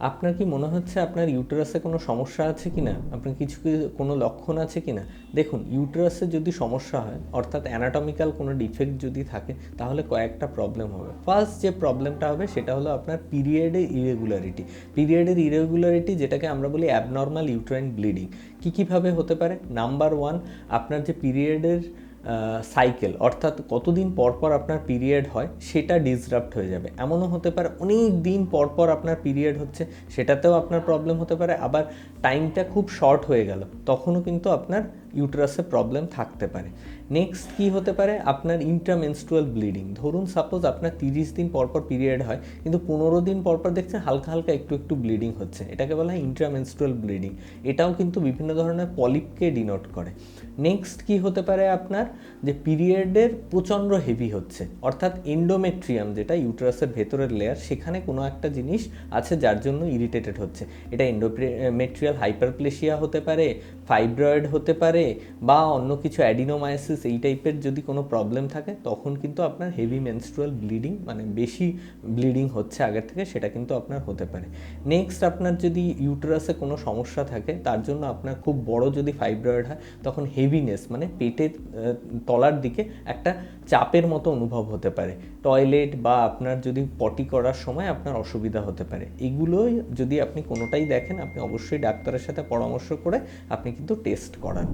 আপনার কি মনে হচ্ছে আপনার ইউটেরাসে কোনো সমস্যা আছে কি না? আপনার কিছু কি কোনো লক্ষণ আছে কি না? দেখুন, ইউটেরাসে যদি সমস্যা হয়, অর্থাৎ অ্যানাটমিক্যাল কোনো ডিফেক্ট যদি থাকে, তাহলে কয়েকটা প্রবলেম হবে। ফার্স্ট যে প্রবলেমটা হবে সেটা হলো আপনার পিরিয়ডের ইরেগুলারিটি। পিরিয়ডের ইরেগুলারিটি, যেটাকে আমরা বলি অ্যাবনর্মাল ইউটেরাইন ব্লিডিং। কীভাবে হতে পারে? নাম্বার ওয়ান, আপনার যে পিরিয়ডের সাইকেল, অর্থাৎ কতদিন পর পর আপনার পিরিয়ড হয় সেটা ডিসরাপ্ট হয়ে যাবে। এমনও হতে পারে অনেক দিন পর পর আপনার পিরিয়ড হচ্ছে, সেটাতেও আপনার প্রবলেম হতে পারে। আবার টাইমটা খুব শর্ট হয়ে গেল, তখনও কিন্তু আপনার ইউটেরাসে প্রবলেম থাকতে পারে। নেক্সট কী হতে পারে? আপনার ইন্ট্রামেনস্ট্রুয়াল ব্লিডিং। ধরুন সাপোজ আপনার 30 দিন পর পর পিরিয়ড হয়, কিন্তু 15 দিন পর পর দেখছেন হালকা হালকা একটু একটু ব্লিডিং হচ্ছে, এটাকে বলা হয় ইন্ট্রামেনস্ট্রুয়াল ব্লিডিং। এটাও কিন্তু বিভিন্ন ধরনের পলিপকে ডিনোট করে। নেক্সট কী হতে পারে? আপনার যে পিরিয়ডের প্রচণ্ড হেভি হচ্ছে, অর্থাৎ এন্ডোমেট্রিয়াম, যেটা ইউটেরাসের ভেতরের লেয়ার, সেখানে কোনো একটা জিনিস আছে যার জন্য ইরিটেটেড হচ্ছে। এটা এন্ডোমেট্রিয়াল হাইপারপ্লেশিয়া হতে পারে, ফাইব্রয়েড হতে পারে, বা অন্য কিছু অ্যাডিনোমায়োসিস, এই টাইপের যদি কোনো প্রবলেম থাকে, তখন কিন্তু আপনার হেভি মেনস্ট্রুয়াল ব্লিডিং, মানে বেশি ব্লিডিং হচ্ছে আগের থেকে, সেটা কিন্তু আপনার হতে পারে। নেক্সট, আপনার যদি ইউটেরাসে কোনো সমস্যা থাকে, তার জন্য আপনার খুব বড় যদি ফাইব্রয়েড হয়, তখন হেভিনেস, মানে পেটের তলার দিকে একটা চাপের মতো অনুভব হতে পারে। টয়লেট বা আপনার যদি পটি করার সময় আপনার অসুবিধা হতে পারে। এগুলোই যদি আপনি কোনোটাই দেখেন, আপনি অবশ্যই ডাক্তারের সাথে পরামর্শ করে আপনি কিন্তু টেস্ট করান।